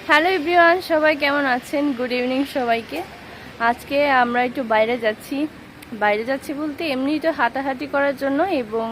Hello everyone, সবাই কেমন আছেন? গুড ইভিনিং সবাইকে। আজকে আমরা একটু বাইরে যাচ্ছি বলতে এমনি তো হাঁটাহাঁটি করার জন্য, এবং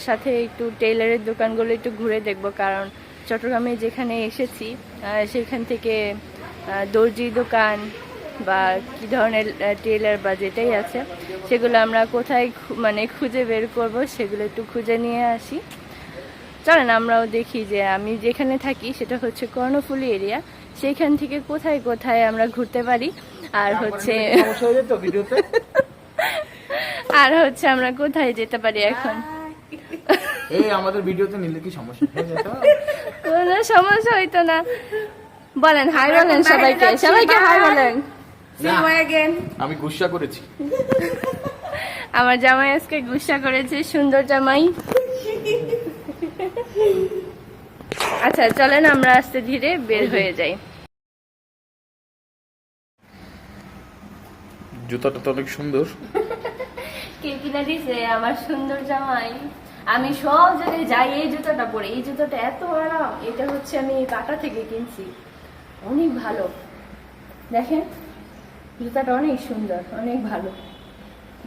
সাথে একটু টেইলারের দোকানগুলো একটু ঘুরে দেখব। কারণ চট্টগ্রামে যেখানে এসেছি সেখান থেকে দর্জি দোকান বা কী ধরনের টেইলার বা যেটাই আছে সেগুলো আমরা কোথায় খুঁজে বের করব, সেগুলো একটু খুঁজে নিয়ে আসি। চলেন আমরাও দেখি যে আমি যেখানে থাকি সেটা হচ্ছে কর্ণফুলী এরিয়া, সেইখান থেকে কোথায় কোথায় আমরা ঘুরতে পারি, আর হচ্ছে আর হচ্ছে আমরা কোথায় যেতে পারি এখন। এই আমাদের ভিডিওতে নিলে কি সমস্যা হয়ে যেত? কোনো সমস্যা হইতো না। বলেন হাই, বলেন সবাইকে হাই বলেন। আমি গুস্সা করেছি। আমার জামাই আজকে গুস্সা করেছে, সুন্দর জামাই। আচ্ছা চলেন আমরা আস্তে ধীরে বের হয়ে যাই। জুতাটা তো অনেক সুন্দর। কে কিনা দিছে? আমার সুন্দর জামাই। আমি সব জায়গায় যাই এই জুতাটা পরে। এই জুতাটা এত আরাম, এটা হচ্ছে আমি কাটা থেকে কিনছি, অনেক ভালো। দেখেন জুতাটা অনেক সুন্দর, অনেক ভালো,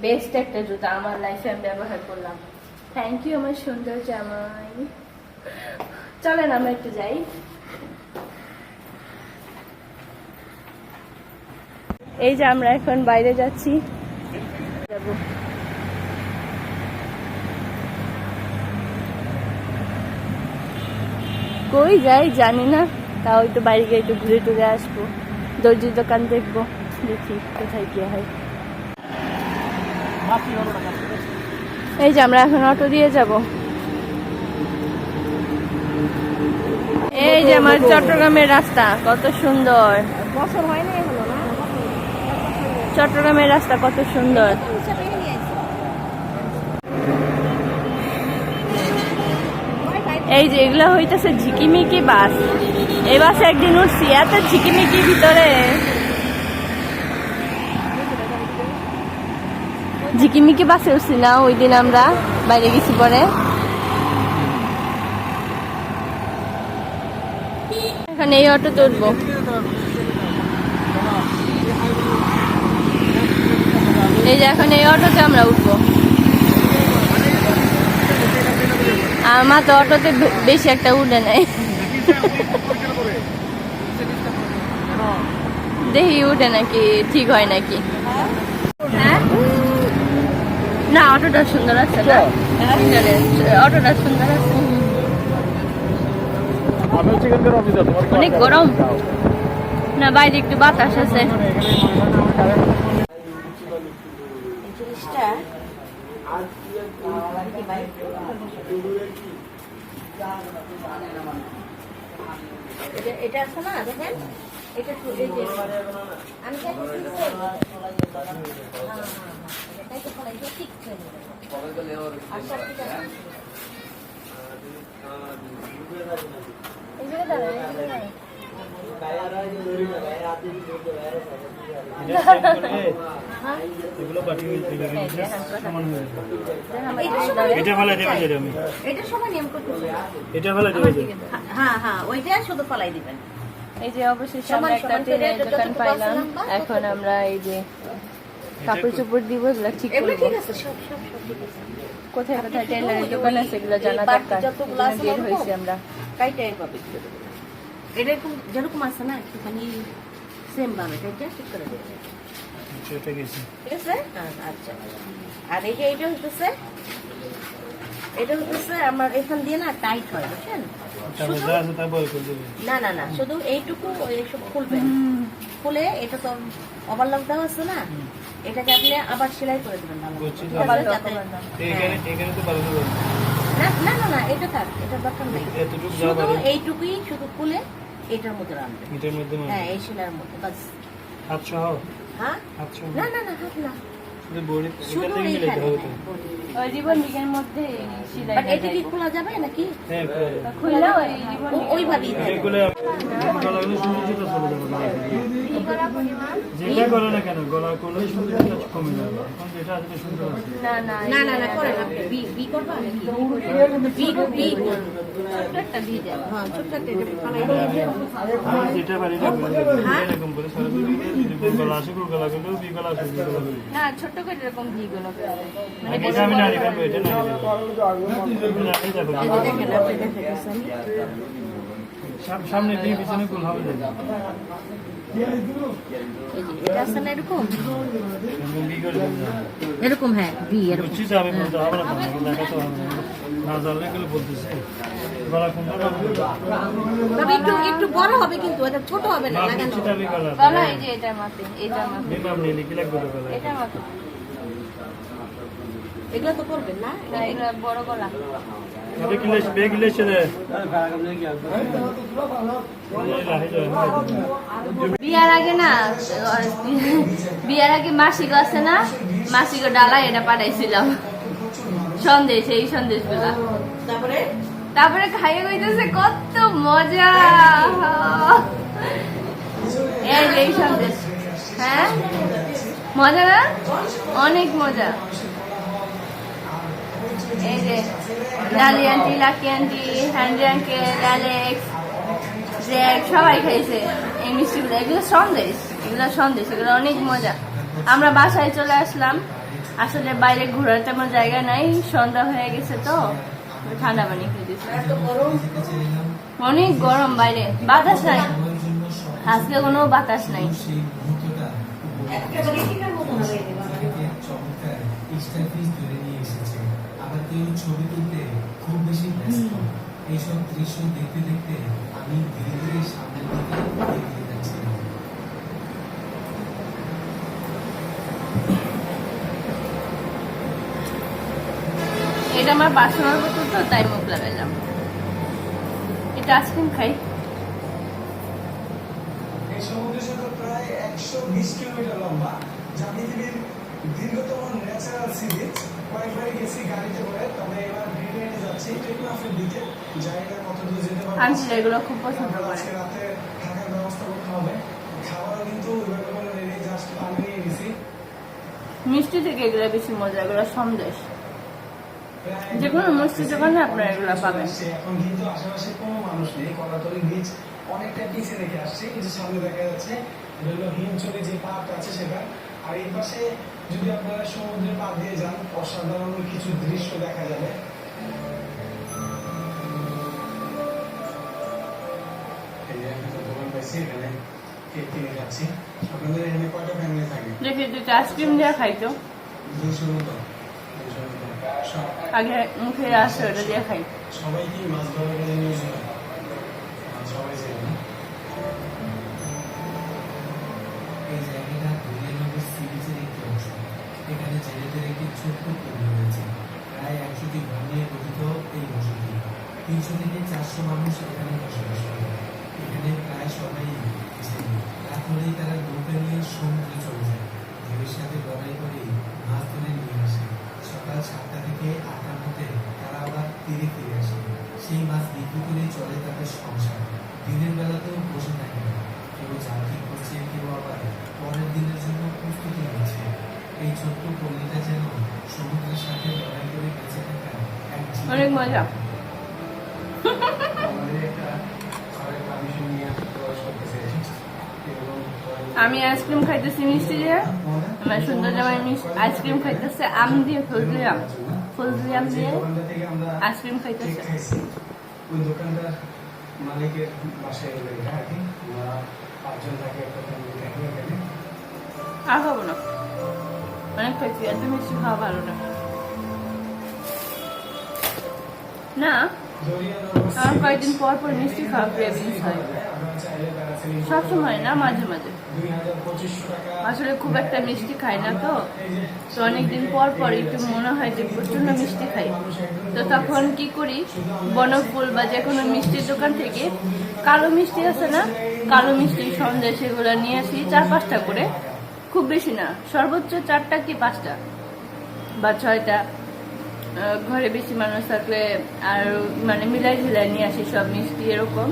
বেস্ট একটা জুতা আমার লাইফে আমি ব্যবহার করলাম। থ্যাংক ইউ আমার সুন্দর জামাই। চলেন আমরা একটু যাই। এই যে আমরা এখন বাইরে যাচ্ছি, যাবো কই যাই জানি না, তাও একটু বাইরে গিয়ে একটু ঘুরে টুরে আসবো, দর্জির দোকান দেখবো, দেখি কোথায় কি হয়। এই যে আমরা এখন অটো দিয়ে যাব। এই যে আমার চট্টগ্রামের রাস্তা কত সুন্দর, চট্টগ্রামের রাস্তা কত সুন্দর। এই যে এগুলো হইতেছে ঝিকিমিকি বাস। এই বাসে একদিন উঠছি, এত ঝিকিমিকি ভিতরে, ঝিকিমিকি বাসে উঠছি না ওই দিন আমরা বাইরে গেছি পরে। এখন এই অটোতে উঠবো। এই যে এখন এই অটোতে আমরা উঠবো। আমার তো অটোতে বেশি একটা উঠে নাই, দেখি উঠে নাকি ঠিক হয় নাকি। হ্যাঁ না, অটোটা সুন্দর আছে না, অটোটা সুন্দর আছে। অনেক গরম না, বাইরে একটু বাতাস আছে। এটা আছে না, দেখেন এটা এই যে অবশেষে আমরা একটা টেলারের দোকান পাইলাম। এখন আমরা এই যে কাপড় চোপড় দিব, এগুলো ঠিক করবো। কোথায় কোথায় টেলারের দোকান আছে এগুলো জানা দরকার, বের হয়েছি আমরা। এরকম যেরকম আছে না একটুখানি সেম ভাবে ঠিক করে দেবে, ঠিক আছে? আচ্ছা, আর এই যে এটা হচ্ছে আমার এখান দিয়ে না টাইট হয়, বুঝছেন? না না না, শুধু এইটুকু এইসব খুলে এটা তো ওভারলক দেওয়া আছে না, এটাকে আপনি আবার সেলাই করে দেবেন। না না না, এটা থাক, এটা দরকার নেই, শুধু এইটুকুই শুধু খুলে এটার মধ্যে রাখবেন। হ্যাঁ, এই সেলাইয়ের মধ্যে বাস। হ্যাঁ, না না না, হাত না, শুধু এইখানে ওই রিবন ডিগের মধ্যে সেলাই বাট এটা কি খোলা যাবে নাকি খুললে ওই রিবন ওইভাবেই যেটা করে না কেন গলা করলে সুন্দর কমে যাবে এখন যেটা আসলে সুন্দর আছে না না না না না করেন আপনি বি বি করবা নাকি বি বি ছোট্ট একটা বি দেন হ্যাঁ ছোট্ট একটা এটা ফালাই দিয়ে আমি যেটা পারি না এরকম করে সরাসরি এরকম গলা আসে গলা করলেও বি গলা আসে বি গলা করলে না ছোট করে এরকম ঘিগুলো মানে এটা আমি নারী করবো এটা নারী করবো এই যে দেখেন আপনি দেখাইতেছেন সামনে দিয়ে পিছনে গোল হবে এই যে এটা আছে না এরকম বি করে এরকম হ্যাঁ বি এরকম বুঝছি তো আমি বলতে হবে না দেখাতে হবে না জানলে গেলে বলতেছে গলা কোনটা তবে একটু একটু বড় হবে কিন্তু এটা ছোট হবে না লাগানো বুঝছি তো আমি গলা গলা এই যে এটার মাপে এটার মাপে দেখলাম নিয়ে কি লাগবে গলা এটার মাপে এগুলো তো করবেন না না এগুলো বড় গলা আরে কিলে বেগিলে ছেলে বিয়ার আগে না বিয়ার আগে মাসিক আছে না মাসিক ডালা এটা পাঠাইছিলাম সন্দেশ এই সন্দেশ গুলা তারপরে তারপরে খাইয়ে গইতেছে কত মজা এই যে এই সন্দেশ হ্যাঁ মজা না অনেক মজা এই যে Lali aunty Lucky aunty Handy uncle Alex Jack সবাই খাইছে এই মিষ্টিগুলো এগুলো সন্দেশ এগুলো অনেক মজা আমরা বাসায় চলে আসলাম আসলে বাইরে ঘোরার তেমন জায়গা নাই সন্ধ্যা হয়ে গেছে তো ঠান্ডা পানি খেয়ে দিচ্ছে অনেক গরম বাইরে বাতাস নাই আজকে কোনো বাতাস নাই আবার কেউ ছবি তুলতে খুব বেশি ব্যস্ত এইসব দৃশ্য দেখতে দেখতে আমি ধীরে ধীরে সামনের দিকে এগিয়ে যাচ্ছিলাম। এটা আমার পার্সোনাল বোতল তো তাই মুখ লাগাইলাম এটা আইসক্রিম খাই এই সমুদ্র সৈকত প্রায় 120 কিলোমিটার লম্বা, যা পৃথিবীর দীর্ঘতম ন্যাচারাল সি বিচ। কয়েকবারই গেছি গাড়িতে করে, তবে এবার হেঁটে হেঁটে যাচ্ছি টেকনাফের দিকে। জানি না কত দূর যেতে পারবো। আমি এগুলো খুব পছন্দ করি আজকে রাতে থাকার ব্যবস্থা করতে হবে। খাবারও কিন্তু ওইভাবে কোনো রেডি, জাস্ট পানি নিয়ে গেছি। মিষ্টি থেকে এগুলো বেশি মজা এগুলো সন্দেশ যে কোনো মিষ্টি দোকানে আপনারা এগুলো পাবেন এখন কিন্তু আশেপাশে কোনো মানুষ নেই। কলাতলি বিচ অনেকটা পিছিয়ে রেখে আসছে। এই যে সামনে দেখা যাচ্ছে এটা হলো হিমছড়ি যে পার্ক আছে সেটা। আর এই পাশে যদি আপনারা সমুদ্রের পাড় দিয়ে যান, অসাধারণ কিছু দৃশ্য দেখা যাবে। এই যে একটা দোকান পাইছি, এখানে কেক কিনে খাচ্ছি। আপনাদের এখানে কয়টা ফ্যামিলি থাকে? দেখি দুটো আইসক্রিম দিয়ে খাইতো 200 মতো। আগে মুখে আসে ওটা দিয়ে খাই সবাই কি মাছ ধরার কাজে নিয়োজিত? সবাই ছিল না। এই জায়গাটা দুর্গানগর সি বিচের একটি অংশ। এখানে জেলেদের একটি ছোট্ট পল্লী রয়েছে। প্রায় 100টি ঘর নিয়ে গঠিত এই বসতি। 300 থেকে 400 মানুষ এখানে বসবাস করে। এখানে প্রায় সবাই জেলে। রাত হলেই তারা নৌকা নিয়ে সমুদ্রে চলে যায়। ঢেউয়ের সাথে লড়াই করে মাছ ধরে নিয়ে আসে। সকাল 7টা থেকে 8টার মধ্যে তারা আবার তীরে ফিরে আসে। সেই মাছ বিক্রি করে চলে তাদের সংসার। দিনের বেলাতেও বসে থাকে না, কেউ চাকরি করছে, কেউ আবার পরের দিনের জন্য প্রস্তুতি নিচ্ছে। এই ছোট্ট পল্লীটা যেন সমুদ্রের সাথে লড়াই করে বেঁচে থাকা এক জীবন। অনেক মজা আমাদের একটা ঘরের পারমিশন নিয়ে প্রবেশ করতেছে এবং আমি আইসক্রিম খাইতেছি মিষ্টি দিয়ে আমার সুন্দর জামাই আইসক্রিম খাইতেছে আম দিয়ে ফজলি আম দিয়ে দোকানটা থেকে আমরা আইসক্রিম খাইতেছে কেক খাইছি। ওই দোকানটার মালিকের বাসায় হলো এটা আর কি। আমরা 5 জন থাকি, একটা ফ্যামিলি থাকি এখানে। আর খাবো না অনেক খাইছি এত মিষ্টি খাওয়া ভালো না না আমার কয়েকদিন পর পর মিষ্টি খাওয়া ক্রেভিংস হয় সবসময় না মাঝে মাঝে আসলে খুব একটা মিষ্টি খাই না তো তো অনেকদিন পর পর একটু মনে হয় যে প্রচন্ড মিষ্টি খাই তো তখন কি করি বনফুল বা যে কোনো মিষ্টির দোকান থেকে কালো মিষ্টি আছে না কালো মিষ্টি সন্দেশ এগুলো নিয়ে আসি 4-5টা করে খুব বেশি না, সর্বোচ্চ 4টা কি 5টা বা 6টা। ঘরে বেশি মানুষ থাকলে আর মানে মিলাই ঝিলাই নিয়ে আসি সব মিষ্টি এরকম।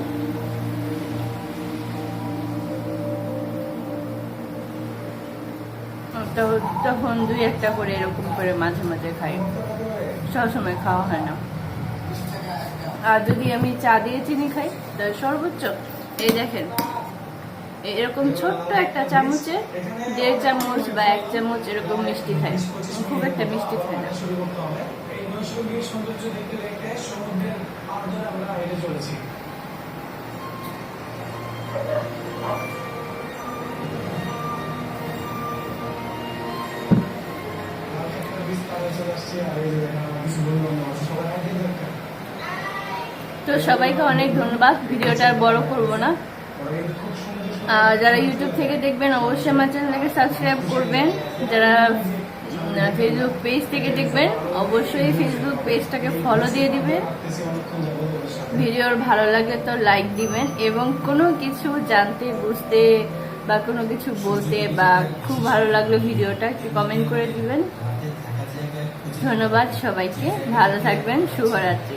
তখন 2-1টা করে এরকম করে মাঝে মাঝে খাই, সবসময় খাওয়া হয় না। আর যদি আমি চা দিয়ে চিনি খাই তাহলে সর্বোচ্চ এই দেখেন এরকম ছোট্ট একটা চামচে 1.5 চামচ বা 1 চামচ এরকম মিষ্টি খাই, খুব একটা মিষ্টি খাই না। শুরু করতে হবে। এই নৈসর্গিক সৌন্দর্য দেখতে দেখতে সমুদ্রের আর্দ্র আমরা হেঁটে চলেছি। তো সবাইকে অনেক ধন্যবাদ, ভিডিওটা আর বড় করব না। যারা ইউটিউব থেকে দেখবেন অবশ্যই আমার চ্যানেলটাকে সাবস্ক্রাইব করবেন, যারা ফেসবুক পেজ থেকে দেখবেন অবশ্যই ফেসবুক পেজটাকে ফলো দিয়ে দিবেন। ভিডিওর ভালো লাগলে তো লাইক দিবেন, এবং কোনো কিছু জানতে বুঝতে বা কোনো কিছু বলতে বা খুব ভালো লাগলো ভিডিওটা একটু কমেন্ট করে দিবেন। ধন্যবাদ সবাইকে, ভালো থাকবেন, শুভরাত্রি।